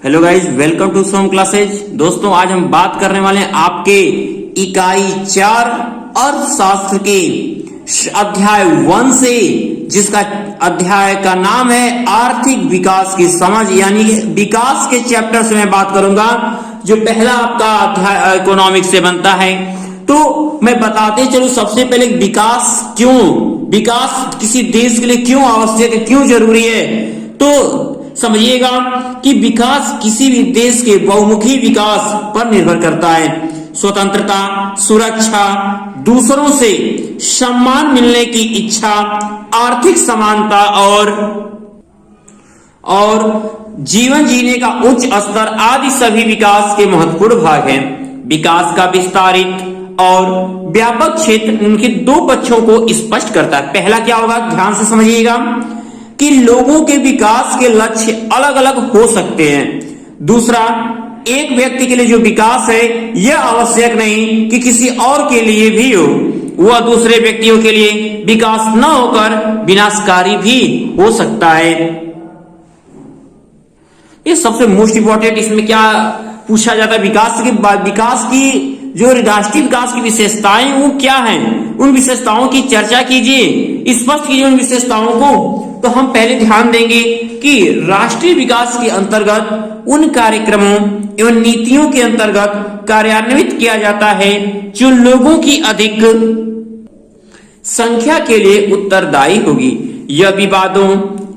Hello guys, welcome to Som classes. दोस्तों, आज हम बात करने वाले हैं आपके इकाई 4 अर्थशास्त्र के अध्याय 1 से, जिसका अध्याय का नाम है आर्थिक विकास की समझ, यानी विकास के चैप्टर से मैं बात करूंगा, जो पहला आपका अध्याय इकोनॉमिक्स से बनता है। तो मैं बताते चलूं, सबसे पहले विकास किसी देश के लिए क्यों आवश्यक है, क्यों जरूरी है। तो समझिएगा कि विकास किसी भी देश के बहुमुखी विकास पर निर्भर करता है। स्वतंत्रता, सुरक्षा, दूसरों से सम्मान मिलने की इच्छा, आर्थिक समानता और जीवन जीने का उच्च स्तर आदि सभी विकास के महत्वपूर्ण भाग हैं। विकास का विस्तारित और व्यापक क्षेत्र उनके दो पक्षों को स्पष्ट करता है। पहला क्या होगा, ध्यान से समझिएगा कि लोगों के विकास के लक्ष्य अलग अलग हो सकते हैं। दूसरा, एक व्यक्ति के लिए जो विकास है यह आवश्यक नहीं कि किसी और के लिए भी हो, वह दूसरे व्यक्तियों के लिए विकास न होकर विनाशकारी भी हो सकता है। ये सबसे मोस्ट इंपॉर्टेंट, इसमें क्या पूछा जाता है, विकास की जो राष्ट्रीय विकास की विशेषताएं वो क्या हैं, उन विशेषताओं की चर्चा कीजिए, स्पष्ट कीजिए उन विशेषताओं को। तो हम पहले ध्यान देंगे कि राष्ट्रीय विकास के अंतर्गत उन कार्यक्रमों एवं नीतियों के अंतर्गत कार्यान्वित किया जाता है जो लोगों की अधिक संख्या के लिए उत्तरदायी होगी। यह विवादों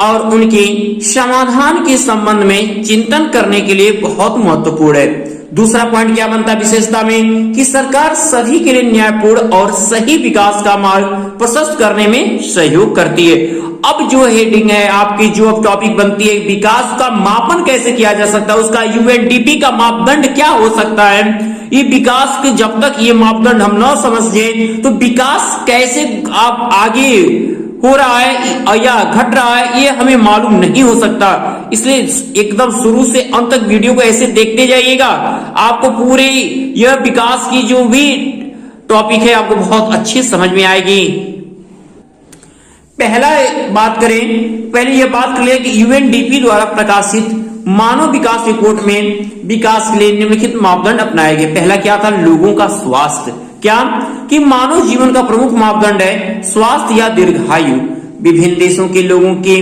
और उनके समाधान के संबंध में चिंतन करने के लिए बहुत महत्वपूर्ण है। दूसरा पॉइंट क्या बनता है विशेषता में, कि सरकार सभी के लिए न्यायपूर्ण और सही विकास का मार्ग प्रशस्त करने में सहयोग करती है। अब जो हेडिंग है आपकी, जो अब टॉपिक बनती है, विकास का मापन कैसे किया जा सकता है, उसका यूएनडीपी का मापदंड क्या हो सकता है। ये विकास के जब तक ये मापदंड हम न समझे तो विकास कैसे आप आगे हो रहा है या घट रहा है ये हमें मालूम नहीं हो सकता। इसलिए एकदम शुरू से अंत तक वीडियो को ऐसे देखते जाइएगा, आपको पूरे यह विकास की जो भी टॉपिक है आपको बहुत अच्छी समझ में आएगी। पहले ये बात कर ले कि यूएनडीपी द्वारा प्रकाशित मानव विकास रिपोर्ट में विकास के लिए निम्नलिखित मापदंड अपनाए गए। पहला क्या था, लोगों का स्वास्थ्य। क्या कि मानव जीवन का प्रमुख मापदंड है स्वास्थ्य या दीर्घायु। विभिन्न देशों के लोगों के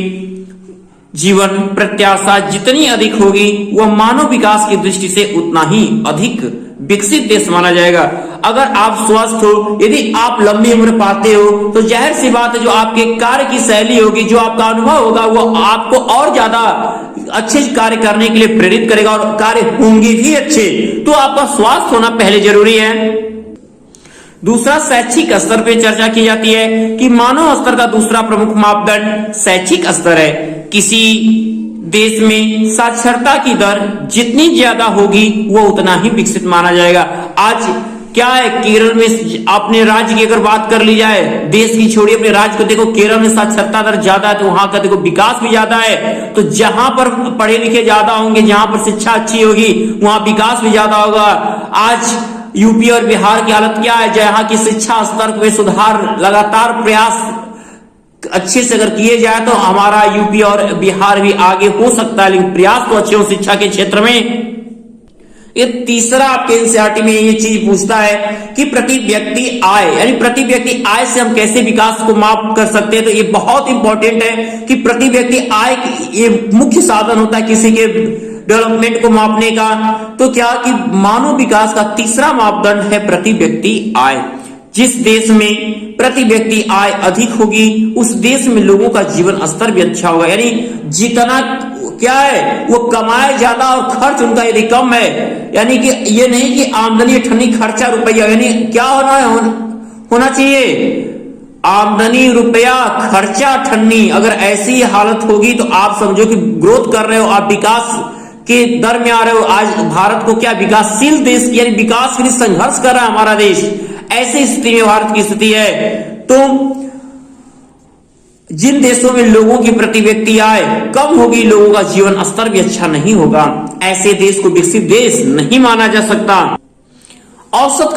जीवन प्रत्याशा जितनी अधिक होगी वह मानव विकास की दृष्टि से उतना ही अधिक विकसित देश माना जाएगा। अगर आप स्वस्थ हो, यदि आप लंबी उम्र पाते हो, तो जाहिर सी बात है जो आपके कार्य की शैली होगी, जो आपका अनुभव होगा, वो आपको और ज्यादा अच्छे कार्य करने के लिए प्रेरित करेगा और कार्य होंगे भी अच्छे। तो आपका स्वास्थ्य होना पहले जरूरी है। दूसरा, शैक्षिक स्तर पे चर्चा की जाती है कि मानव स्तर का दूसरा प्रमुख मापदंड शैक्षिक स्तर है। किसी देश में साक्षरता की दर जितनी ज्यादा होगी वो उतना ही विकसित माना जाएगा। आज क्या है, केरल में अपने राज्य की अगर बात कर ली जाए, देश की छोड़िए अपने राज्य को देखो, केरल में साक्षरता दर ज्यादा है तो वहां का देखो विकास भी ज्यादा है। तो जहां पर पढ़े लिखे ज्यादा होंगे, जहां पर शिक्षा अच्छी होगी, वहां विकास भी ज्यादा होगा। आज यूपी और बिहार की हालत क्या है, जहां की शिक्षा स्तर में सुधार लगातार प्रयास अच्छे से अगर किए जाए तो हमारा यूपी और बिहार भी आगे हो सकता है, लेकिन प्रयास तो अच्छे हो शिक्षा के क्षेत्र में। ये तीसरा आपके एनसीईआरटी में ये चीज पूछता है कि प्रति व्यक्ति आय, यानी प्रति व्यक्ति आय से हम कैसे विकास को माप कर सकते हैं। तो ये बहुत इंपॉर्टेंट है कि प्रति व्यक्ति आय ये मुख्य साधन होता है किसी के डेवलपमेंट को मापने का। तो क्या कि मानव विकास का तीसरा मापदंड है प्रति व्यक्ति आय। जिस देश में प्रति व्यक्ति आय अधिक होगी उस देश में लोगों का जीवन स्तर भी अच्छा होगा। यानी जितना क्या है वो कमाए ज्यादा और खर्च उनका यदि कम है, यानी कि ये नहीं कि आमदनी ठन्नी खर्चा रुपया, यानी क्या होना चाहिए, आमदनी रुपया खर्चा ठन्नी। अगर ऐसी हालत होगी तो आप समझो कि ग्रोथ कर रहे हो, आप विकास के दर में आ रहे हो। आज भारत को क्या विकासशील देश, यानी विकास के लिए संघर्ष कर रहा है हमारा देश, ऐसी स्थिति में भारत की स्थिति है। तो जिन देशों में लोगों की प्रति व्यक्ति आय कम होगी, लोगों का जीवन स्तर भी अच्छा नहीं होगा, ऐसे देश को विकसित देश नहीं माना जा सकता। औसत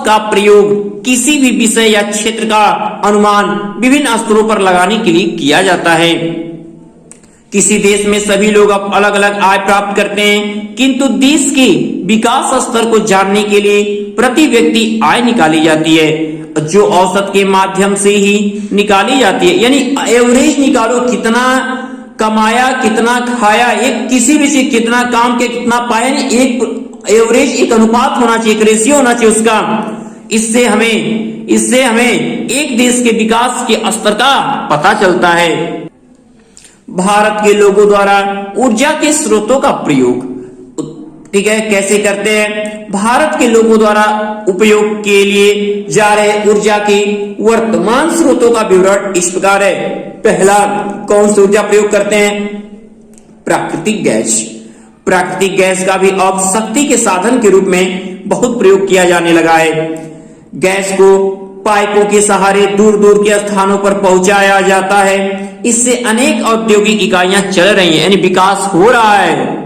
का प्रयोग किसी भी विषय या क्षेत्र का अनुमान विभिन्न स्तरों पर लगाने के लिए किया जाता है। किसी देश में सभी लोग अब अलग अलग आय प्राप्त करते हैं, किंतु देश के विकास स्तर को जानने के लिए प्रति व्यक्ति आय निकाली जाती है, जो औसत के माध्यम से ही निकाली जाती है। यानी एवरेज निकालो, कितना कमाया, कितना खाया, एक किसी भी चीज कितना काम के कितना पाया, एक एवरेज, एक अनुपात होना चाहिए, एक रेशियो होना चाहिए उसका। इससे हमें एक देश के विकास के स्तर का पता चलता है। भारत के लोगों द्वारा ऊर्जा के स्रोतों का प्रयोग, ठीक है, कैसे करते हैं? भारत के लोगों द्वारा उपयोग के लिए जा रहे ऊर्जा के वर्तमान स्रोतों का विवरण इस प्रकार है। पहला, कौन सी ऊर्जा प्रयोग करते हैं? प्राकृतिक गैस। प्राकृतिक गैस का भी अब शक्ति के साधन के रूप में बहुत प्रयोग किया जाने लगा है। गैस को पाइपों के सहारे दूर दूर के स्थानों पर पहुंचाया जाता है। इससे अनेक औद्योगिक इकाइयां चल रही हैं, यानी विकास हो रहा है।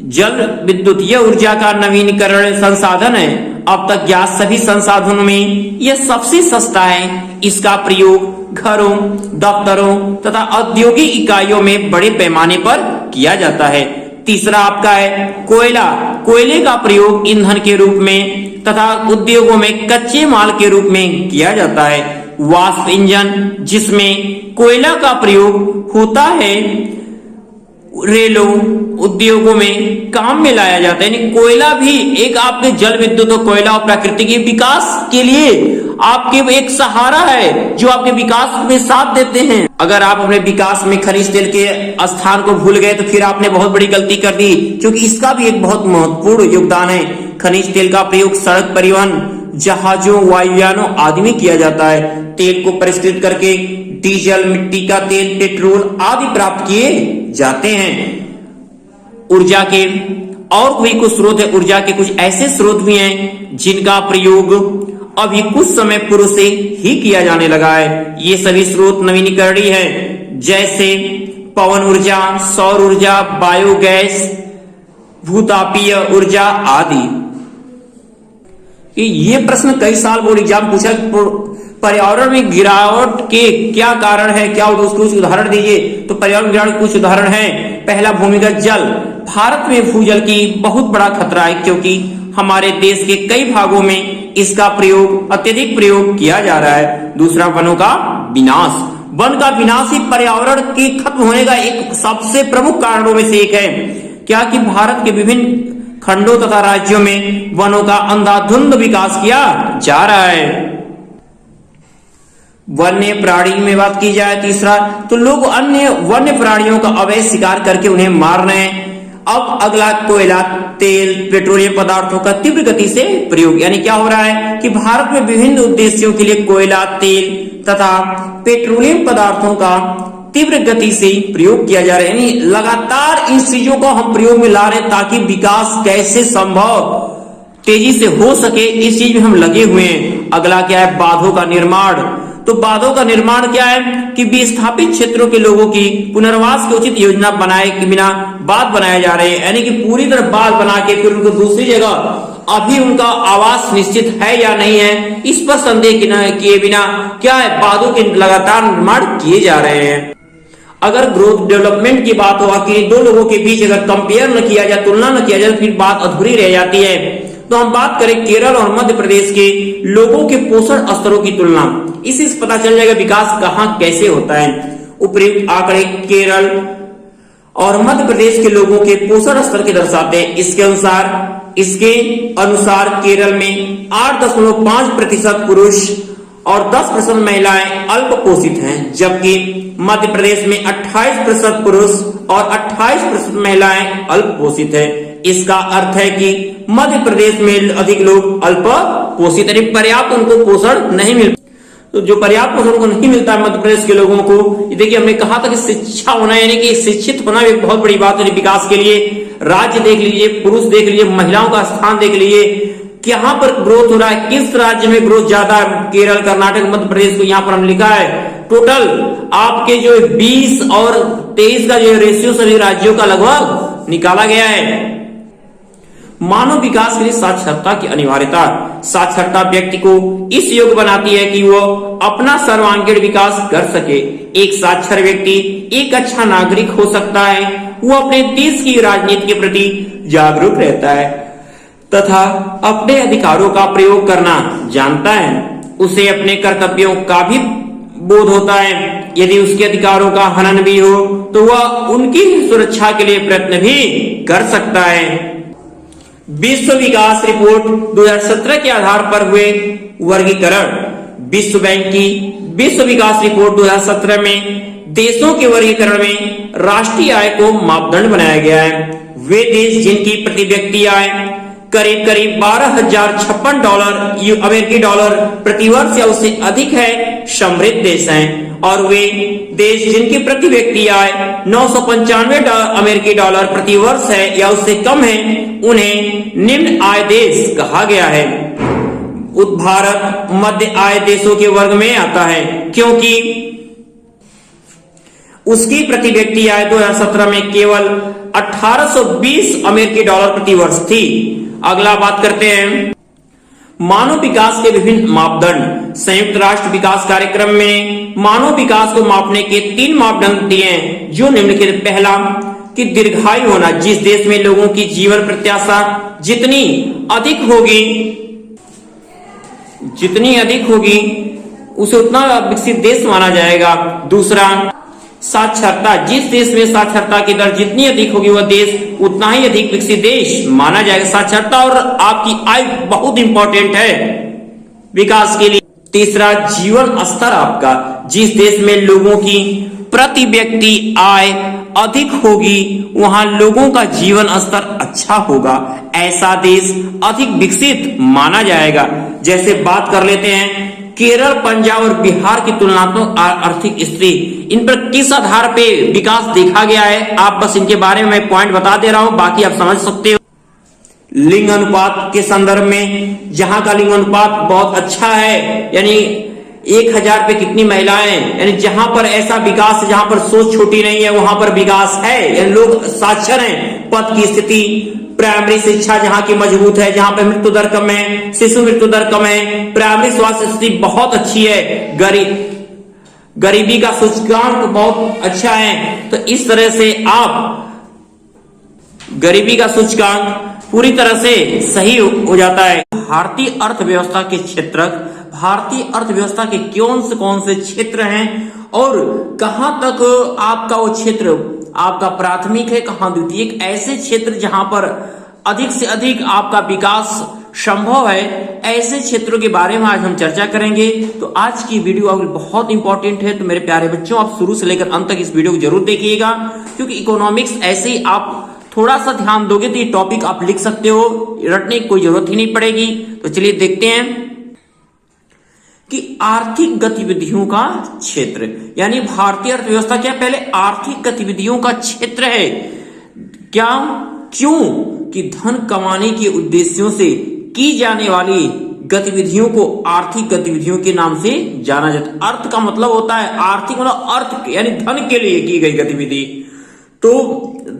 जल विद्युत यह ऊर्जा का नवीनीकरण संसाधन है। अब तक ज्ञात सभी संसाधनों में यह सबसे सस्ता है। इसका प्रयोग घरों, दफ्तरों तथा औद्योगिक इकाइयों में बड़े पैमाने पर किया जाता है। तीसरा आपका है कोयला। कोयले का प्रयोग ईंधन के रूप में तथा उद्योगों में कच्चे माल के रूप में किया जाता है। वाष्प इंजन, जिसमें कोयला का प्रयोग होता है, रेलों, उद्योगों में काम में लाया जाता है। यानी कोयला भी एक आपके जल विद्युत और कोयला और प्राकृतिक विकास के लिए आपके एक सहारा है, जो आपके विकास में साथ देते हैं। अगर आप अपने विकास में खनिज तेल के स्थान को भूल गए तो फिर आपने बहुत बड़ी गलती कर दी, क्योंकि इसका भी एक बहुत महत्वपूर्ण योगदान है। खनिज तेल का प्रयोग सड़क परिवहन, जहाजों, वायुयानों आदि में किया जाता है। तेल को परिष्कृत करके डीजल, मिट्टी का तेल, पेट्रोल आदि प्राप्त किए जाते हैं। ऊर्जा के और भी कुछ स्रोत है। ऊर्जा के कुछ ऐसे स्रोत भी हैं जिनका प्रयोग अभी कुछ समय पूर्व से ही किया जाने लगा है। ये सभी स्रोत नवीनीकरणीय हैं, जैसे पवन ऊर्जा, सौर ऊर्जा, बायोगैस, भूतापीय ऊर्जा आदि। ये प्रश्न कई साल बोर्ड एग्जाम पूछा, पर्यावरण में गिरावट के क्या कारण है, क्या उसको कुछ उदाहरण दीजिए। तो पर्यावरण गिरावट के कुछ उदाहरण हैं। पहला, भूमिगत जल। भारत में भूजल की बहुत बड़ा खतरा है, क्योंकि हमारे देश के कई भागों में इसका प्रयोग, अत्यधिक प्रयोग किया जा रहा है। दूसरा, वनों का विनाश। वन का विनाश ही पर्यावरण के खत्म होने का एक सबसे प्रमुख कारणों में से एक है। क्या कि भारत के विभिन्न खंडों तथा राज्यों में वनों का अंधाधुंध विकास किया जा रहा है। वन्य प्राणी में बात की जाए, तीसरा, तो लोग अन्य वन्य प्राणियों का अवैध शिकार करके उन्हें मार रहे हैं। अब अगला, कोयला, तेल, पेट्रोलियम पदार्थों का तीव्र गति से प्रयोग। यानी क्या हो रहा है कि भारत में विभिन्न उद्देश्यों के लिए कोयला, तेल तथा पेट्रोलियम पदार्थों का तीव्र गति से प्रयोग किया जा रहा है। यानी लगातार इन चीजों को हम प्रयोग में ला रहे हैं, ताकि विकास कैसे संभव तेजी से हो सके, इस चीज में हम लगे हुए हैं। अगला क्या है, बांधों का निर्माण। तो बांधों का निर्माण क्या है कि विस्थापित क्षेत्रों के लोगों की पुनर्वास की उचित योजना बनाए के बिना बांध बनाए जा रहे हैं। यानी कि पूरी तरह बांध बना के फिर उनको दूसरी जगह अभी उनका आवास निश्चित है या नहीं है, इस पर संदेह किए बिना क्या है, बांधों के लगातार निर्माण किए जा रहे हैं। अगर ग्रोथ डेवलपमेंट की बात हो कि दो लोगों के बीच अगर कंपेयर न किया जाए, तुलना न किया जाए, फिर बात अधूरी रह जाती है। तो हम बात करें केरल और मध्य प्रदेश के लोगों के पोषण स्तरों की तुलना, इससे पता चल जाएगा विकास कहां कैसे होता है। उपयुक्त आंकड़े केरल और मध्य प्रदेश के लोगों के पोषण स्तर के दर्शाते हैं। इसके अनुसार केरल में 8.5% पुरुष और 10% महिलाएं अल्प पोषित हैं, जबकि मध्य प्रदेश में 28% पुरुष और 28% महिलाएं अल्प पोषित हैं। इसका अर्थ है कि मध्य प्रदेश में अधिक लोग अल्प पोषित, यानी पर्याप्त उनको पोषण नहीं मिल, तो जो पर्याप्त पोषण को नहीं मिलता है मध्य प्रदेश के लोगों को। देखिए, हमने कहा था कि शिक्षा होना, यानी कि शिक्षित होना एक बहुत बड़ी बात है विकास के लिए। राज्य देख लीजिए, पुरुष देख लीजिए, महिलाओं का स्थान देख लीजिए, कहां पर ग्रोथ हो रहा है, किस राज्य में ग्रोथ ज्यादा है। केरल, कर्नाटक, मध्य प्रदेश को यहाँ पर हम लिखा है। टोटल आपके जो 20 और 23 का जो रेशियो सभी राज्यों का लगभग निकाला गया है। मानव विकास के लिए साक्षरता की अनिवार्यता। साक्षरता व्यक्ति को इस योग्य बनाती है कि वो अपना सर्वांगीण विकास कर सके। एक साक्षर व्यक्ति एक अच्छा नागरिक हो सकता है। वो अपने देश की राजनीति के प्रति जागरूक रहता है तथा अपने अधिकारों का प्रयोग करना जानता है। उसे अपने कर्तव्यों का भी बोध होता है। यदि उसके अधिकारों का हनन भी हो तो वह उनकी सुरक्षा के लिए प्रयत्न भी कर सकता है। विश्व विकास रिपोर्ट 2017 के आधार पर हुए वर्गीकरण। विश्व बैंक की विश्व विकास रिपोर्ट 2017 में देशों के वर्गीकरण में राष्ट्रीय आय को मापदंड बनाया गया है। वे देश जिनकी प्रति व्यक्ति आय करीब करीब $12,056 अमेरिकी डॉलर प्रति वर्ष या उससे अधिक है, समृद्ध देश हैं। और वे देश जिनकी प्रति व्यक्ति आय 995 अमेरिकी डॉलर प्रति वर्ष है या उससे कम है, उन्हें निम्न आय देश कहा गया है। भारत मध्य आय देशों के वर्ग में आता है क्योंकि उसकी प्रति व्यक्ति आय 2017 में केवल 1820 अमेरिकी डॉलर प्रति वर्ष थी। अगला बात करते हैं मानव विकास के विभिन्न मापदंड। संयुक्त राष्ट्र विकास कार्यक्रम में मानव विकास को मापने के 3 मापदंड दिए हैं जो निम्नलिखित। पहला कि दीर्घायु होना। जिस देश में लोगों की जीवन प्रत्याशा जितनी अधिक होगी उसे उतना विकसित देश माना जाएगा। दूसरा साक्षरता। जिस देश में साक्षरता की दर जितनी अधिक होगी वह देश उतना ही अधिक विकसित देश माना जाएगा। साक्षरता और आपकी आय बहुत इंपॉर्टेंट है विकास के लिए। तीसरा जीवन स्तर आपका। जिस देश में लोगों की प्रति व्यक्ति आय अधिक होगी वहां लोगों का जीवन स्तर अच्छा होगा, ऐसा देश अधिक विकसित माना जाएगा। जैसे बात कर लेते हैं केरल, पंजाब और बिहार की तुलनात्मक आर्थिक स्थिति, इन पर किस आधार पे विकास देखा गया है, आप बस इनके बारे में मैं पॉइंट बता दे रहा हूं, बाकी आप समझ सकते हो। लिंग अनुपात के संदर्भ में जहां का लिंग अनुपात बहुत अच्छा है, यानी 1000 पे कितनी महिलाएं, यानी जहां पर ऐसा विकास है जहां पर सोच छोटी नहीं है वहां पर विकास है, यानी लोग साक्षर हैं। पद की स्थिति, प्राइमरी शिक्षा जहां की मजबूत है, जहां पर मृत्यु दर कम है, शिशु मृत्यु दर कम है, प्राइमरी स्वास्थ्य स्थिति बहुत अच्छी है, गरीबी का सूचकांक बहुत अच्छा है। तो इस तरह से आप गरीबी का सूचकांक पूरी तरह से सही हो जाता है। भारतीय अर्थव्यवस्था के क्षेत्र, भारतीय अर्थव्यवस्था के कौन से क्षेत्र हैं और कहां तक आपका वो क्षेत्र आपका प्राथमिक है, कहां द्वितीयक, ऐसे क्षेत्र जहां पर अधिक से अधिक आपका विकास संभव है, ऐसे क्षेत्रों के बारे में आज हम चर्चा करेंगे। तो आज की वीडियो आपके बहुत इंपॉर्टेंट है, तो मेरे प्यारे बच्चों आप शुरू से लेकर अंत तक इस वीडियो को जरूर देखिएगा, क्योंकि इकोनॉमिक्स ऐसे ही आप थोड़ा सा ध्यान दोगे तो ये टॉपिक आप लिख सकते हो, रटने की कोई जरूरत ही नहीं पड़ेगी। तो चलिए देखते हैं कि आर्थिक गतिविधियों का क्षेत्र, यानी भारतीय अर्थव्यवस्था क्या पहले आर्थिक गतिविधियों का क्षेत्र है क्या? क्यों कि धन कमाने के उद्देश्यों से की जाने वाली गतिविधियों को आर्थिक गतिविधियों के नाम से जाना जाता है। अर्थ का मतलब होता है, आर्थिक मतलब अर्थ यानी धन के लिए की गई गतिविधि। तो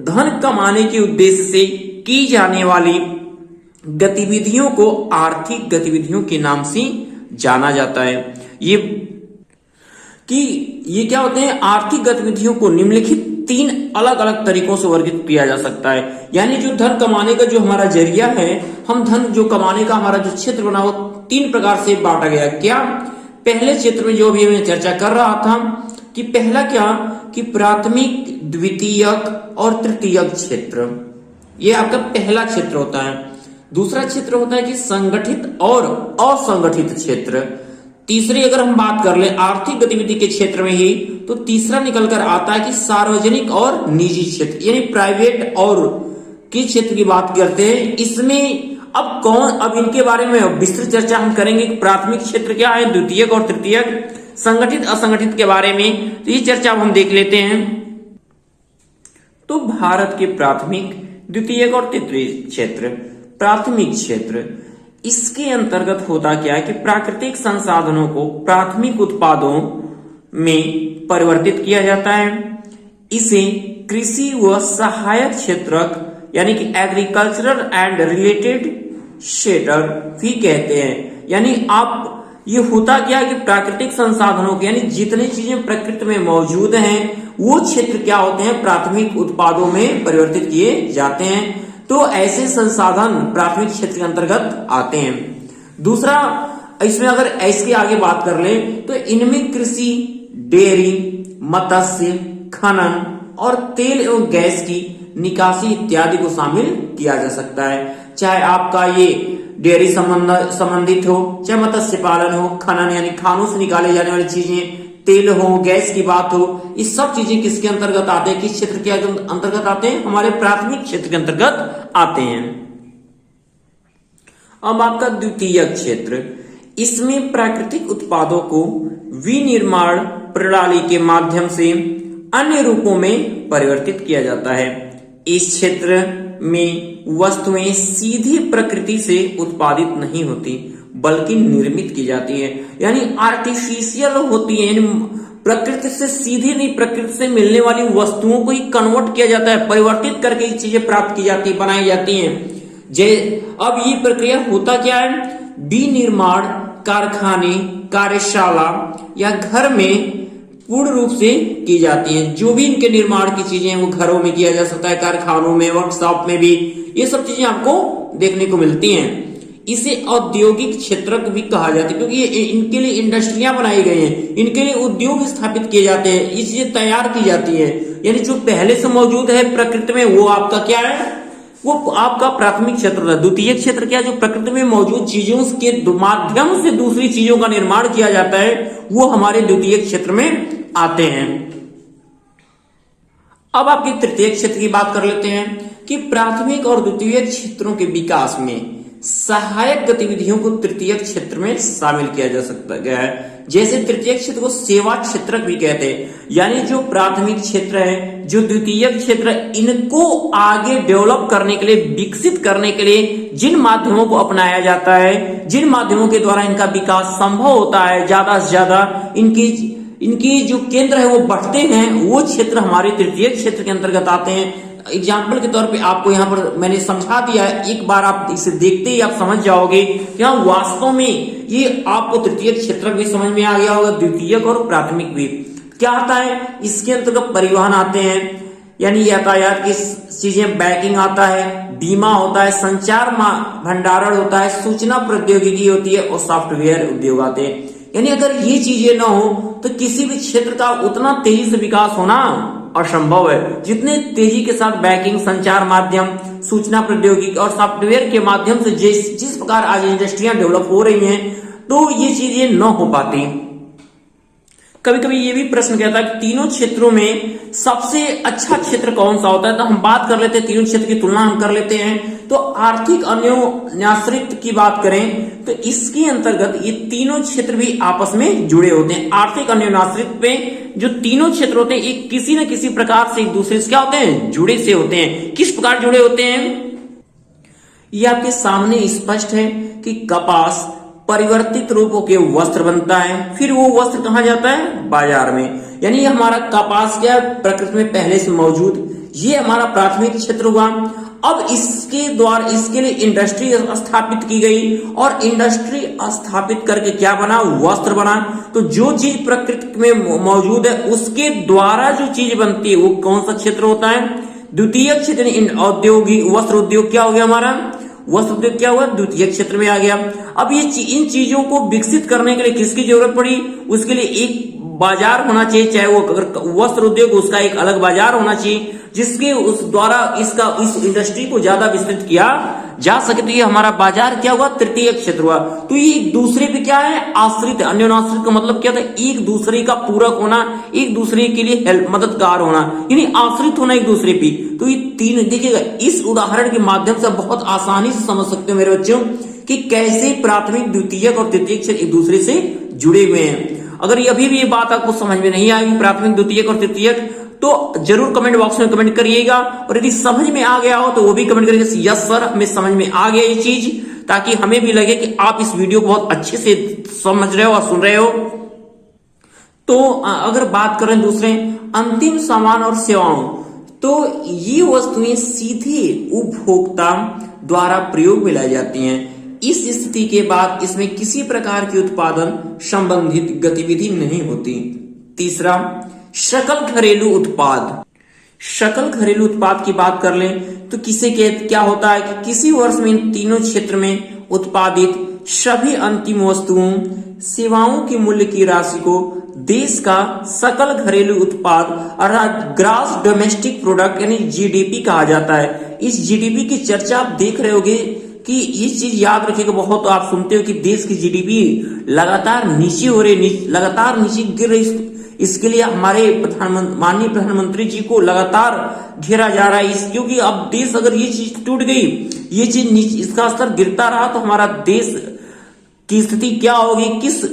धन कमाने के उद्देश्य से की जाने वाली गतिविधियों को आर्थिक गतिविधियों के नाम से जाना जाता है। ये क्या होते हैं? आर्थिक गतिविधियों को निम्नलिखित 3 अलग अलग तरीकों से वर्गीकृत किया जा सकता है। यानी जो धन कमाने का जो हमारा जरिया है, हम धन जो कमाने का हमारा जो क्षेत्र बना वो 3 प्रकार से बांटा गया। क्या? पहले क्षेत्र में जो भी मैं चर्चा कर रहा था कि पहला क्या कि प्राथमिक, द्वितीयक और तृतीयक क्षेत्र, ये आपका पहला क्षेत्र होता है। दूसरा क्षेत्र होता है कि संगठित और असंगठित क्षेत्र। तीसरी अगर हम बात कर ले आर्थिक गतिविधि के क्षेत्र में ही, तो तीसरा निकल कर आता है कि सार्वजनिक और निजी क्षेत्र, यानी प्राइवेट और किस क्षेत्र की बात करते हैं। इसमें अब इनके बारे में विस्तृत चर्चा हम करेंगे। प्राथमिक क्षेत्र क्या है, द्वितीयक और तृतीयक, संगठित असंगठित के बारे में, तो ये चर्चा हम देख लेते हैं। तो भारत के प्राथमिक, द्वितीयक और तृतीय क्षेत्र। प्राथमिक क्षेत्र, इसके अंतर्गत होता क्या है कि प्राकृतिक संसाधनों को प्राथमिक उत्पादों में परिवर्तित किया जाता है। इसे कृषि व सहायक क्षेत्र यानी कि एग्रीकल्चरल एंड रिलेटेड सेक्टर भी कहते हैं। यानी आप ये होता क्या है कि प्राकृतिक संसाधनों के यानी जितनी चीजें प्रकृति में मौजूद हैं वो क्षेत्र क्या होते हैं, प्राथमिक उत्पादों में परिवर्तित किए जाते हैं। तो ऐसे संसाधन प्राथमिक क्षेत्र के अंतर्गत आते हैं। दूसरा, इसमें अगर इसके आगे बात कर ले तो इनमें कृषि, डेयरी, मत्स्य, खनन और तेल एवं गैस की निकासी इत्यादि को शामिल किया जा सकता है। चाहे आपका ये डेयरी संबंधित हो, चाहे मत्स्य पालन हो, खनन यानी खानों से निकाले जाने वाली चीजें, तेल हो, गैस की बात हो, ये सब चीजें किसके अंतर्गत आते हैं, किस क्षेत्र के अंतर्गत आते हैं, हमारे प्राथमिक क्षेत्र के अंतर्गत आते हैं। अब आपका द्वितीय क्षेत्र, इसमें प्राकृतिक उत्पादों को विनिर्माण प्रणाली के माध्यम से अन्य रूपों में परिवर्तित किया जाता है। इस क्षेत्र में वस्तुएं सीधी प्रकृति से उत्पादित नहीं होती बल्कि निर्मित की जाती है, यानी आर्टिफिशियल होती है, यानी प्रकृति से सीधी नहीं, प्रकृति से मिलने वाली वस्तुओं को ही कन्वर्ट किया जाता है, परिवर्तित करके ये चीजें प्राप्त की जाती, बनाई जाती हैं। अब ये प्रक्रिया होता क्या है, विनिर्माण कारखाने, कार्यशाला या घर में पूर्ण रूप से की जाती हैं। जो भी इनके निर्माण की चीजें हैं वो घरों में किया जा सकता है, कारखानों में, वर्कशॉप में भी ये सब चीजें आपको देखने को मिलती हैं। इसे औद्योगिक क्षेत्र भी कहा जाता है क्योंकि इनके लिए इंडस्ट्रियां बनाई गई हैं, इनके लिए उद्योग स्थापित किए जाते हैं, ये चीजें तैयार की जाती है। यानी जो पहले से मौजूद है प्रकृति में वो आपका क्या है, वो आपका प्राथमिक क्षेत्र है। द्वितीय क्षेत्र क्या है, जो प्रकृति में मौजूद चीजों के माध्यम से दूसरी चीजों का निर्माण किया जाता है वो हमारे द्वितीय क्षेत्र में आते हैं। अब आपके तृतीय क्षेत्र की बात कर लेते हैं कि प्राथमिक और द्वितीय क्षेत्रों के विकास में सहायक गतिविधियों को तृतीय क्षेत्र में शामिल किया जा सकता है। जैसे तृतीय क्षेत्र को सेवा क्षेत्र भी कहते हैं, यानी जो प्राथमिक क्षेत्र है, जो द्वितीय क्षेत्र, इनको आगे डेवलप करने के लिए, विकसित करने के लिए जिन माध्यमों को अपनाया जाता है, जिन माध्यमों के द्वारा इनका विकास संभव होता है, ज्यादा से ज्यादा इनकी जो केंद्र है वो बढ़ते हैं, वो क्षेत्र हमारे तृतीय क्षेत्र के अंतर्गत आते हैं। एग्जाम्पल के तौर पे आपको यहाँ पर मैंने समझा दिया है, एक बार आप इसे देखते ही आप समझ जाओगे कि हाँ वास्तव में ये आपको तृतीय क्षेत्र भी समझ में आ गया होगा, द्वितीयक और प्राथमिक भी क्या आता है। इसके अंतर्गत परिवहन आते हैं, यानी यातायात की चीजें, बैंकिंग आता है, बीमा होता है, संचार भंडारण होता है, सूचना प्रौद्योगिकी होती है और सॉफ्टवेयर उद्योग आते हैं। यानी अगर ये चीजें ना हो तो किसी भी क्षेत्र का उतना तेजी से विकास होना असंभव है। जितने तेजी के साथ बैंकिंग, संचार माध्यम, सूचना प्रौद्योगिकी और सॉफ्टवेयर के माध्यम से जिस प्रकार आज इंडस्ट्रियां डेवलप हो रही हैं, तो ये चीजें न हो पाती। कभी कभी ये भी प्रश्न कहता है कि तीनों क्षेत्रों में सबसे अच्छा क्षेत्र कौन सा होता है, तो हम बात कर लेते हैं, तीनों क्षेत्र की तुलना हम कर लेते हैं। तो आर्थिक अन्योन्याश्रित की बात करें तो इसके अंतर्गत ये तीनों क्षेत्र भी आपस में जुड़े होते हैं। आर्थिक अन्योन्याश्रित में जो तीनों क्षेत्र होते हैं एक किसी न किसी प्रकार से एक दूसरे से क्या होते हैं, जुड़े से होते हैं। किस प्रकार जुड़े होते हैं, ये आपके सामने स्पष्ट है कि कपास परिवर्तित रूपों के वस्त्र बनता है, फिर वो वस्त्र कहां जाता है, बाजार में। यानी हमारा कपास क्या प्रकृति में पहले से मौजूद, ये हमारा प्राथमिक क्षेत्र हुआ। अब इसके द्वारा इसके लिए इंडस्ट्री स्थापित की गई और इंडस्ट्री स्थापित करके क्या बना, वस्त्र बना। तो जो चीज प्रकृति में मौजूद है उसके द्वारा जो चीज बनती है वो कौन सा क्षेत्र होता है, द्वितीय क्षेत्र। औद्योगिक वस्त्र उद्योग क्या हो गया हमारा, वस्त्र उद्योग क्या हुआ, द्वितीय क्षेत्र में आ गया। अब ये इन चीजों को विकसित करने के लिए किसकी जरूरत पड़ी, उसके लिए एक बाजार होना चाहिए। चाहे वो अगर वस्त्र उद्योग उसका एक अलग बाजार होना चाहिए जिसके उस द्वारा इस इंडस्ट्री को ज्यादा विस्तृत किया जा सके। तो ये हमारा बाजार क्या हुआ, तृतीय क्षेत्र हुआ। तो ये एक दूसरे पे क्या है, आश्रित है। अन्योन्याश्रित का मतलब क्या था, एक दूसरे का पूरक होना, एक दूसरे के लिए हेल्प, मददगार होना, यानी आश्रित होना एक दूसरे पे। तो ये तीन देखिएगा, इस उदाहरण के माध्यम से बहुत आसानी से समझ सकते हो मेरे बच्चों कि कैसे प्राथमिक, द्वितीयक और तृतीयक क्षेत्र एक दूसरे से जुड़े हुए हैं। अगर ये अभी भी ये बात आपको समझ में नहीं आएगी प्राथमिक, द्वितीयक और तृतीयक, तो जरूर कमेंट बॉक्स में कमेंट करिएगा। और यदि समझ में आ गया हो तो वो भी कमेंट करिएगा, यस सर हमें समझ में आ गया ये चीज, ताकि हमें भी लगे कि आप इस वीडियो को बहुत अच्छे से समझ रहे हो और सुन रहे हो। तो अगर बात करें दूसरे अंतिम सामान और सेवाओं, तो ये वस्तुएं सीधे उपभोक्ता द्वारा प्रयोग में लाई जाती हैं। इस स्थिति के बाद इसमें किसी प्रकार की उत्पादन संबंधित गतिविधि नहीं होती। तीसरा, सकल घरेलू उत्पाद। सकल घरेलू उत्पाद की बात कर लें तो क्या होता है कि किसी वर्ष में इन तीनों क्षेत्र में उत्पादित सभी अंतिम वस्तुओं सेवाओं के मूल्य की राशि को देश का सकल घरेलू उत्पाद अर्थात ग्रॉस डोमेस्टिक प्रोडक्ट यानी जीडीपी कहा जाता है। इस जीडीपी की चर्चा आप देख रहे होंगे कि ये चीज याद रखिएगा बहुत। आप सुनते हो कि देश की जीडीपी लगातार नीचे हो रही, लगातार नीचे गिर रही। इसके लिए हमारे माननीय प्रधानमंत्री जी को लगातार घेरा जा रहा है, क्योंकि अब देश अगर ये चीज टूट गई, ये चीज इसका स्तर गिरता रहा तो हमारा देश की स्थिति क्या होगी, किस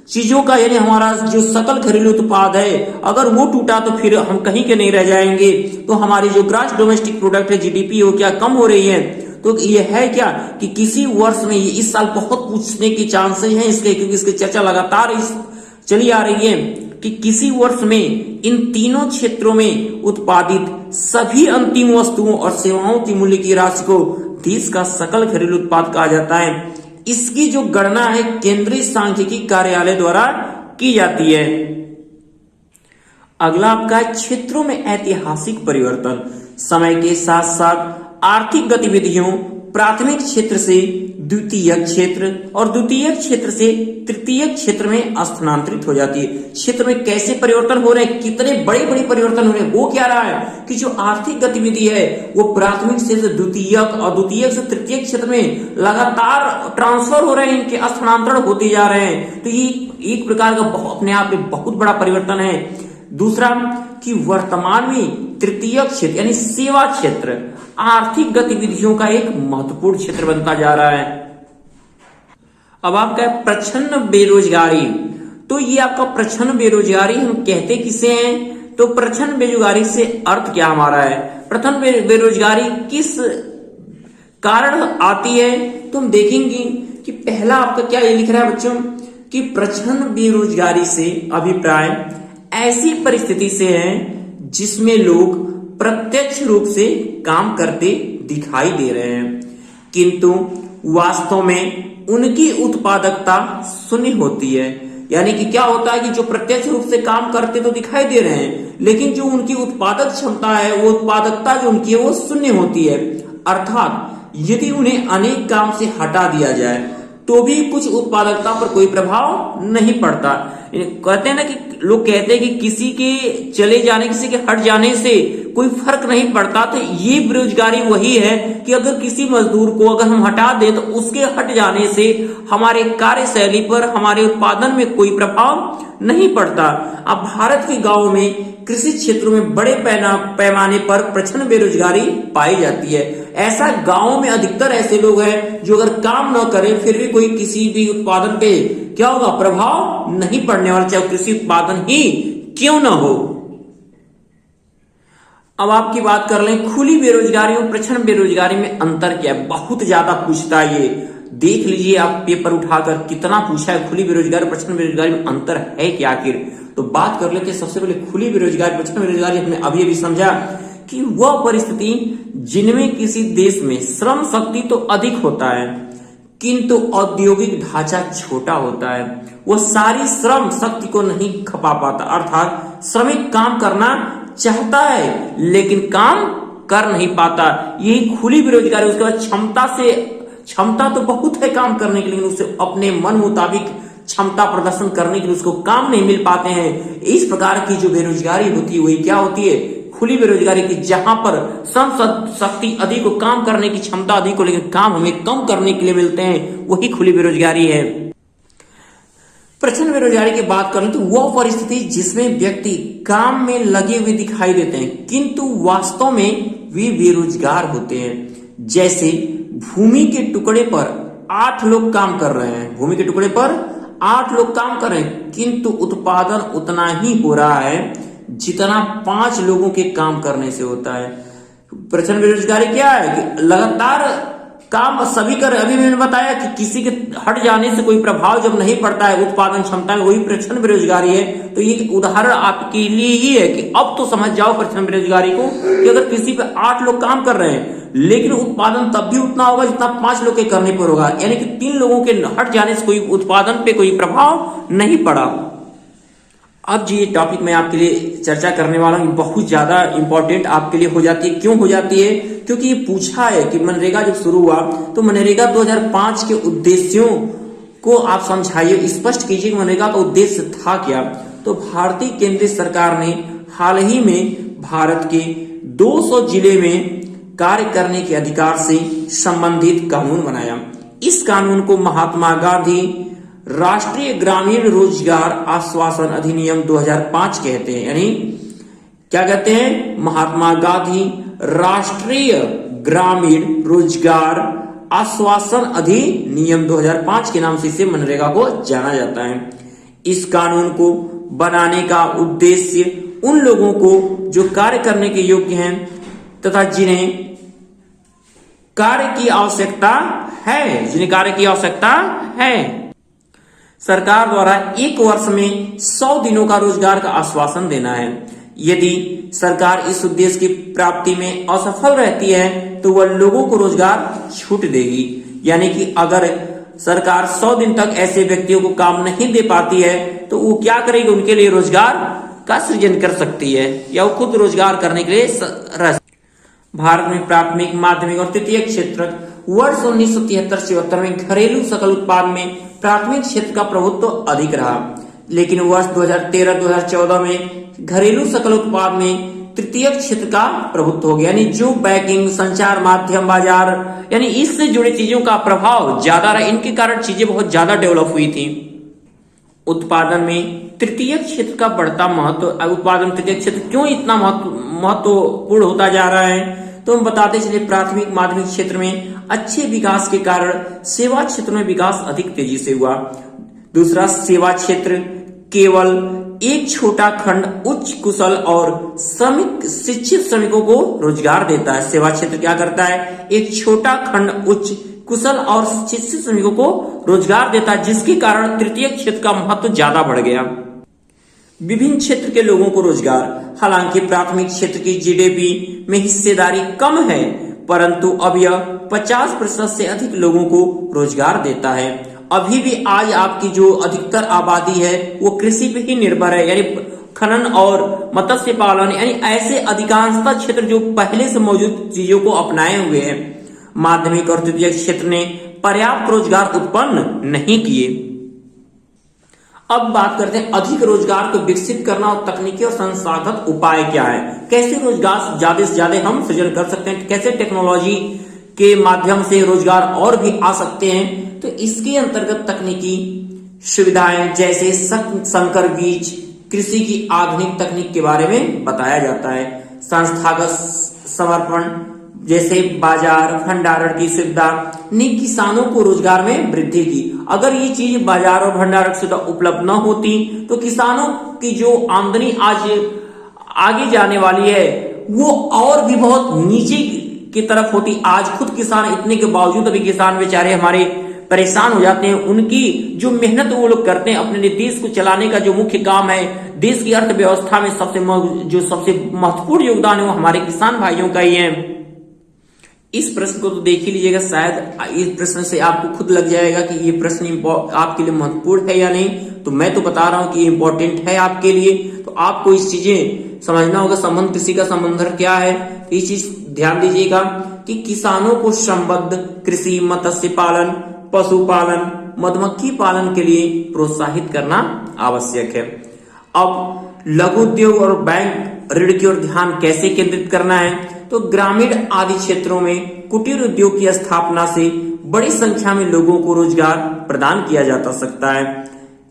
चीजों का यानी हमारा जो सकल घरेलू उत्पाद है अगर वो टूटा तो फिर हम कहीं के नहीं रह जाएंगे। तो हमारी जो ग्रॉस डोमेस्टिक प्रोडक्ट है जीडीपी वो क्या कम हो रही है। तो ये है क्या कि किसी वर्ष में इस साल बहुत पूछने की चांसेस हैं इसके, क्योंकि इसकी चर्चा लगातार चली आ रही है कि किसी वर्ष में इन तीनों क्षेत्रों में उत्पादित सभी अंतिम वस्तुओं और सेवाओं की मूल्य की राशि को देश का सकल घरेलू उत्पाद कहा जाता है। इसकी जो गणना है केंद्रीय सांख्यिकी कार्यालय द्वारा की जाती है। अगला आपका क्षेत्रों में ऐतिहासिक परिवर्तन। समय के साथ साथ आर्थिक गतिविधियों प्राथमिक क्षेत्र से द्वितीयक क्षेत्र और द्वितीयक क्षेत्र से तृतीयक क्षेत्र में स्थानांतरित हो जाती है। क्षेत्र में कैसे परिवर्तन हो रहे हैं, कितने बड़े बड़े परिवर्तन हो रहे हैं, वो क्या रहा है कि जो आर्थिक गतिविधि है वो प्राथमिक से द्वितीयक और द्वितीयक से तृतीयक क्षेत्र में लगातार ट्रांसफर हो रहे हैं, इनके स्थानांतरण होते जा रहे हैं। तो ये एक प्रकार का अपने आप में बहुत बड़ा परिवर्तन है। दूसरा कि वर्तमान में तृतीयक क्षेत्र यानी सेवा क्षेत्र आर्थिक गतिविधियों का एक महत्वपूर्ण क्षेत्र बनता जा रहा है। अब आपका प्रच्छन्न बेरोजगारी। तो ये आपका प्रच्छन्न बेरोजगारी हम कहते किसे हैं, तो प्रच्छन्न बेरोजगारी से अर्थ क्या हमारा है, प्रच्छन्न बेरोजगारी किस कारण आती है, तो हम देखेंगे कि पहला आपका क्या ये लिख रहा है बच्चों कि प्रच्छन्न बेरोजगारी से अभिप्राय ऐसी परिस्थिति से है जिसमें लोग प्रत्यक्ष रूप से काम करते दिखाई दे रहे हैं किंतु वास्तव में उनकी उत्पादकता शून्य होती है। यानी कि क्या होता है कि जो प्रत्यक्ष रूप से काम करते तो दिखाई दे रहे हैं, लेकिन जो उनकी उत्पादक क्षमता है वो उत्पादकता जो उनकी है वो शून्य होती है। अर्थात यदि उन्हें अनेक काम से हटा दिया जाए तो भी कुछ उत्पादकता पर कोई प्रभाव नहीं पड़ता। कहते हैं ना कि लोग कहते हैं कि किसी के चले जाने, किसी के हट जाने से कोई फर्क नहीं पड़ता। तो ये बेरोजगारी वही है कि अगर किसी मजदूर को अगर हम हटा दें तो उसके हट जाने से हमारे कार्यशैली पर, हमारे उत्पादन में कोई प्रभाव नहीं पड़ता। अब भारत के गांवों में कृषि क्षेत्रों में बड़े पैमाने पर प्रचंड बेरोजगारी पाई जाती है। ऐसा गांवों में अधिकतर ऐसे लोग हैं जो अगर काम न करें फिर भी कोई किसी भी उत्पादन पे क्या होगा, प्रभाव नहीं पड़ने वाला, चाहे कृषि उत्पादन ही क्यों न हो। अब आपकी बात कर लें खुली बेरोजगारी और प्रचंड बेरोजगारी में अंतर क्या है। बहुत ज्यादा पूछता है, ये देख लीजिए आप पेपर उठाकर कितना पूछा है। खुली बेरोजगारी और प्रचंड बेरोजगारी में अंतर है क्या आखिर, तो बात कर लेते हैं। सबसे पहले खुली बेरोजगारी प्रचंड बेरोजगारी हमने अभी समझा कि वह परिस्थिति जिनमें किसी देश में श्रम शक्ति तो अधिक होता है किंतु औद्योगिक ढांचा छोटा होता है, वो सारी श्रम शक्ति को नहीं खपा पाता। अर्थात श्रमिक काम करना चाहता है लेकिन काम कर नहीं पाता, यही खुली बेरोजगारी। उसके बाद क्षमता तो बहुत है काम करने के लिए, उसे अपने मन मुताबिक क्षमता प्रदर्शन करने के लिए उसको काम नहीं मिल पाते हैं। इस प्रकार की जो बेरोजगारी होती है वही क्या होती है, खुली बेरोजगारी की, जहां पर श्रम शक्ति अधिक हो, काम करने की क्षमता अधिक हो लेकिन काम हमें कम करने के लिए मिलते हैं, वही खुली बेरोजगारी है। प्रचंड बेरोजगारी की बात करें तो वह परिस्थिति जिसमें व्यक्ति काम में लगे हुए दिखाई देते हैं किंतु वास्तव में वे बेरोजगार होते हैं। जैसे भूमि के टुकड़े पर 8 लोग काम कर रहे हैं, भूमि के टुकड़े पर 8 लोग काम कर रहे हैं किंतु उत्पादन उतना ही हो रहा है जितना 5 लोगों के काम करने से होता है। प्रचंड बेरोजगारी क्या है कि लगातार काम सभी कर। अभी मैंने बताया कि किसी के हट जाने से कोई प्रभाव जब नहीं पड़ता है उत्पादन क्षमता में, वही प्रचंड बेरोजगारी है। तो ये उदाहरण आपके लिए ही है कि अब तो समझ जाओ प्रचंड बेरोजगारी को, कि अगर किसी पे 8 लोग काम कर रहे हैं लेकिन उत्पादन तब भी उतना होगा जितना 5 लोग के करने पर होगा, यानी कि 3 लोगों के हट जाने से कोई उत्पादन पे कोई प्रभाव नहीं पड़ा। अब जी ये टॉपिक मैं आपके लिए चर्चा करने वाला हूँ, बहुत ज्यादा इंपॉर्टेंट आपके लिए हो जाती है। क्यों हो जाती है? क्योंकि ये पूछा है कि मनरेगा जब शुरू हुआ तो मनरेगा 2005 के उद्देश्यों को आप समझाइए, स्पष्ट कीजिए मनरेगा का उद्देश्य था क्या। तो भारतीय केंद्रीय सरकार ने हाल ही में भारत के 200 जिले में कार्य करने के अधिकार से संबंधित कानून बनाया। इस कानून को महात्मा गांधी राष्ट्रीय ग्रामीण रोजगार आश्वासन अधिनियम 2005 कहते हैं। यानी क्या कहते हैं? महात्मा गांधी राष्ट्रीय ग्रामीण रोजगार आश्वासन अधिनियम 2005 के नाम से इसे मनरेगा को जाना जाता है। इस कानून को बनाने का उद्देश्य उन लोगों को जो कार्य करने के योग्य हैं तथा जिन्हें कार्य की आवश्यकता है, सरकार द्वारा 1 वर्ष में 100 दिनों का रोजगार का आश्वासन देना है। यदि सरकार इस उद्देश्य की प्राप्ति में असफल रहती है तो वह लोगों को रोजगार छूट देगी। यानी कि अगर सरकार 100 दिन तक ऐसे व्यक्तियों को काम नहीं दे पाती है तो वो क्या करेगी? उनके लिए रोजगार का सृजन कर सकती है या वो खुद रोजगार करने के लिए। भारत में प्राथमिक, माध्यमिक और तृतीयक क्षेत्र वर्ष 1973-74 में घरेलू सकल उत्पाद में प्राथमिक क्षेत्र का प्रभुत्व अधिक रहा, लेकिन वर्ष 2013-2014 में घरेलू सकल उत्पाद में तृतीयक क्षेत्र का प्रभुत्व हो गया। यानी जो बैंकिंग, संचार माध्यम, बाजार, यानी इससे जुड़ी चीजों का प्रभाव ज्यादा रहा। इनके कारण चीजें बहुत ज्यादा डेवलप हुई थी। उत्पादन में तृतीयक क्षेत्र का बढ़ता महत्व, उत्पादन तृतीयक क्षेत्र क्यों इतना महत्वपूर्ण होता जा रहा है? तो हम बताते चले प्राथमिक, माध्यमिक क्षेत्र में अच्छे विकास के कारण सेवा क्षेत्र में विकास अधिक तेजी से हुआ। दूसरा, सेवा क्षेत्र केवल एक छोटा खंड उच्च कुशल और शिक्षित श्रमिकों को रोजगार देता है। सेवा क्षेत्र क्या करता है? एक छोटा खंड उच्च कुशल और शिक्षित श्रमिकों को रोजगार देता है, जिसके कारण तृतीय क्षेत्र का महत्व ज्यादा बढ़ गया। विभिन्न क्षेत्र के लोगों को रोजगार। हालांकि प्राथमिक क्षेत्र की जीडीपी में हिस्सेदारी कम है, परंतु अब यह 50% से अधिक लोगों को रोजगार देता है। अभी भी आज आपकी जो अधिकतर आबादी है वो कृषि पे ही निर्भर है, यानी खनन और मत्स्य पालन, यानी ऐसे अधिकांशतः क्षेत्र जो पहले से मौजूद चीजों को अपनाए हुए हैं। माध्यमिक और तृतीय क्षेत्र ने पर्याप्त रोजगार उत्पन्न नहीं किए। अब बात करते हैं अधिक रोजगार को विकसित करना और तकनीकी और संसाधन उपाय क्या है, कैसे रोजगार ज्यादा से ज्यादा हम सृजन कर सकते हैं, कैसे टेक्नोलॉजी के माध्यम से रोजगार और भी आ सकते हैं। तो इसके अंतर्गत तकनीकी सुविधाएं जैसे संकर बीज, कृषि की आधुनिक तकनीक के बारे में बताया जाता है। संस्थागत समर्पण जैसे बाजार भंडारण की सुविधा ने किसानों को रोजगार में वृद्धि की। अगर ये चीज बाजार और भंडारण की सुविधा उपलब्ध न होती तो किसानों की जो आमदनी आज आगे जाने वाली है वो और भी बहुत नीचे की तरफ होती। आज खुद किसान इतने के बावजूद अभी किसान बेचारे हमारे परेशान हो जाते हैं। उनकी जो मेहनत वो लोग करते हैं अपने देश को चलाने का जो मुख्य काम है, देश की अर्थव्यवस्था में सबसे महत्वपूर्ण योगदान है वो हमारे किसान भाइयों का ही है। इस प्रश्न को तो देख ही लीजिएगा, शायद इस प्रश्न से आपको खुद लग जाएगा कि ये प्रश्न आपके लिए महत्वपूर्ण है या नहीं। तो मैं तो बता रहा हूं कि इंपॉर्टेंट है आपके लिए, तो आपको इस चीजें समझना होगा। संबंध कृषि का संबंध क्या है, ये चीज ध्यान दीजिएगा कि किसानों को संबद्ध कृषि, मत्स्य पालन, पशुपालन, मधुमक्खी पालन के लिए प्रोत्साहित करना आवश्यक है। अब लघु उद्योग और बैंक ऋण की ओर ध्यान कैसे केंद्रित करना है, तो ग्रामीण आदि क्षेत्रों में कुटीर उद्योग की स्थापना से बड़ी संख्या में लोगों को रोजगार प्रदान किया जा सकता है।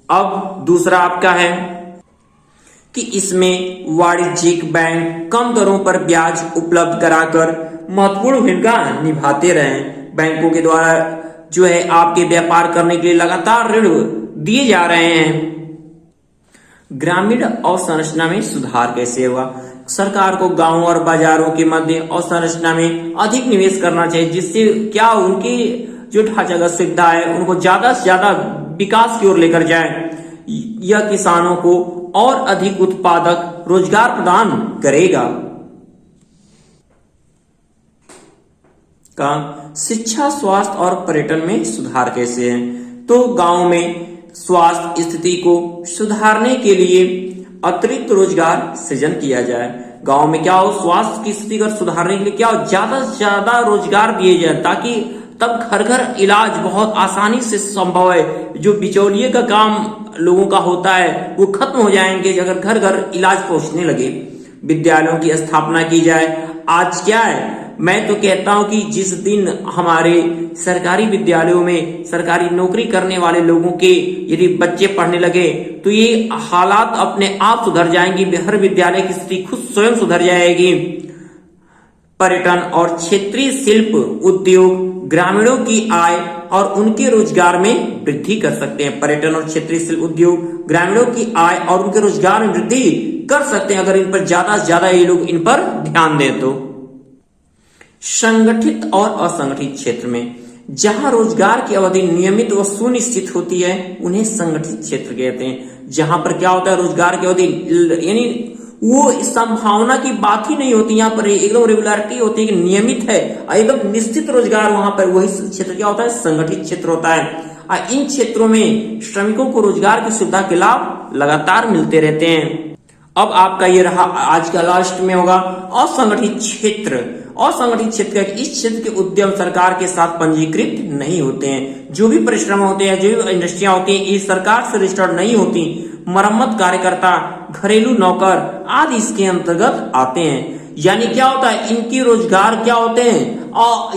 अब दूसरा आपका है कि इसमें वाणिज्यिक बैंक कम दरों पर ब्याज उपलब्ध कराकर महत्वपूर्ण भूमिका निभाते रहे। बैंकों के द्वारा जो है आपके व्यापार करने के लिए लगातार ऋण दिए जा रहे हैं। ग्रामीण अवसंरचना में सुधार कैसे हुआ? सरकार को गांवों और बाजारों के मध्य अवसंरचना में अधिक निवेश करना चाहिए, जिससे क्या उनकी जो ढांचागत सुविधा है उनको ज्यादा से ज्यादा विकास की ओर लेकर जाए। यह किसानों को और अधिक उत्पादक रोजगार प्रदान करेगा। का शिक्षा, स्वास्थ्य और पर्यटन में सुधार कैसे है? तो गांव में स्वास्थ्य स्थिति को सुधारने के लिए अतिरिक्त रोजगार सृजन किया जाए। गांव में क्या हो, स्वास्थ्य की स्थिति को सुधारने के लिए क्या हो, ज्यादा से ज्यादा रोजगार दिए जाए, ताकि तब घर घर इलाज बहुत आसानी से संभव है। जो बिचौलिए का काम लोगों का होता है वो खत्म हो जाएंगे अगर घर घर इलाज पहुंचने लगे। विद्यालयों की स्थापना की जाए। आज क्या है, मैं तो कहता हूं कि जिस दिन हमारे सरकारी विद्यालयों में सरकारी नौकरी करने वाले लोगों के यदि बच्चे पढ़ने लगे तो ये हालात अपने आप सुधर जाएंगी। हर विद्यालय की स्थिति खुद स्वयं सुधर जाएगी। पर्यटन और क्षेत्रीय शिल्प उद्योग ग्रामीणों की आय और उनके रोजगार में वृद्धि कर सकते हैं। पर्यटन और क्षेत्रीय शिल्प उद्योग ग्रामीणों की आय और उनके रोजगार में वृद्धि कर सकते हैं अगर इन पर ज्यादा से ज्यादा ये लोग इन पर ध्यान दें तो। संगठित और असंगठित क्षेत्र में जहां रोजगार की अवधि नियमित व सुनिश्चित होती है उन्हें संगठित क्षेत्र कहते हैं। जहां पर क्या होता है, रोजगार की अवधि यानी वो संभावना की बात ही नहीं होती, यहाँ पर एकदम रेगुलरिटी होती है कि नियमित है, एकदम निश्चित रोजगार वहां पर, वही क्षेत्र क्या होता है, संगठित क्षेत्र होता है। इन क्षेत्रों में श्रमिकों को रोजगार की सुविधा के लाभ लगातार मिलते रहते हैं। अब आपका ये रहा आज का लास्ट में होगा असंगठित क्षेत्र। असंगठित क्षेत्र इस क्षेत्र के उद्यम सरकार के साथ पंजीकृत नहीं होते हैं। जो भी परिश्रम होते हैं, जो भी इंडस्ट्रियां होती हैं, ये सरकार से रजिस्टर्ड नहीं होती। मरम्मत कार्यकर्ता, घरेलू नौकर आदि इसके अंतर्गत आते हैं। यानी क्या होता है, इनके रोजगार क्या होते हैं,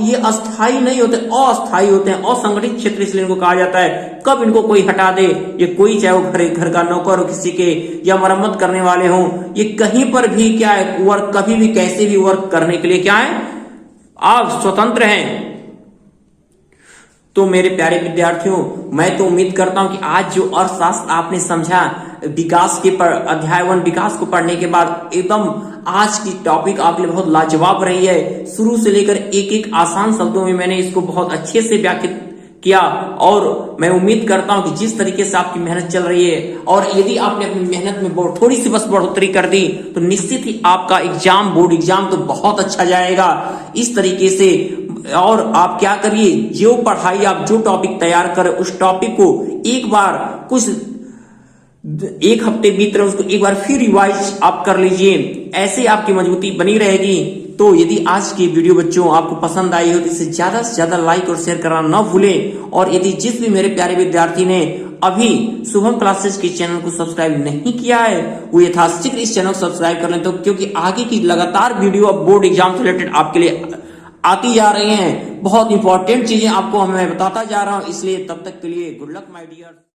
ये अस्थाई नहीं होते, अस्थाई होते हैं। असंगठित क्षेत्र इसलिए इनको कहा जाता है। कब इनको कोई हटा दे, ये कोई चाहे वो घर का नौकर हो किसी के या मरम्मत करने वाले हों, ये कहीं पर भी क्या है वर्क, कभी भी कैसे भी वर्क करने के लिए क्या है, आप स्वतंत्र हैं। तो मेरे प्यारे विद्यार्थियों, मैं तो उम्मीद करता हूं कि आज जो अर्थशास्त्र आपने समझा, विकास के अध्याय 1 विकास को पढ़ने के बाद एकदम आज की टॉपिक आपके लिए बहुत लाजवाब रही है। शुरू से लेकर एक एक आसान शब्दों में मैंने इसको बहुत अच्छे से व्याख्यात किया और मैं उम्मीद करता हूं कि जिस तरीके से आपकी मेहनत चल रही है और यदि आपने अपनी मेहनत में थोड़ी सी बस बढ़ोतरी कर दी तो निश्चित ही आपका एग्जाम, बोर्ड एग्जाम तो बहुत अच्छा जाएगा। इस तरीके से और आप क्या करिए, जो पढ़ाई आप जो टॉपिक तैयार करें उस टॉपिक को एक बार, कुछ एक हफ्ते बीत रहे उसको एक बार फिर रिवाइज आप कर लीजिए, ऐसे आपकी मजबूती बनी रहेगी। तो यदि आज की वीडियो बच्चों आपको पसंद आई हो तो इसे ज्यादा से ज्यादा लाइक और शेयर करना न भूलें। और यदि जिस भी मेरे प्यारे विद्यार्थी ने अभी शुभम क्लासेस के चैनल को सब्सक्राइब नहीं किया है वो यथाशीघ्र इस चैनल को सब्सक्राइब कर लें, तो क्योंकि आगे की लगातार वीडियो अब बोर्ड एग्जाम से रिलेटेड आपके लिए आती जा रही हैं। बहुत इंपॉर्टेंट चीजें आपको मैं बताता जा रहा हूं, इसलिए तब तक के लिए गुड लक माय डियर।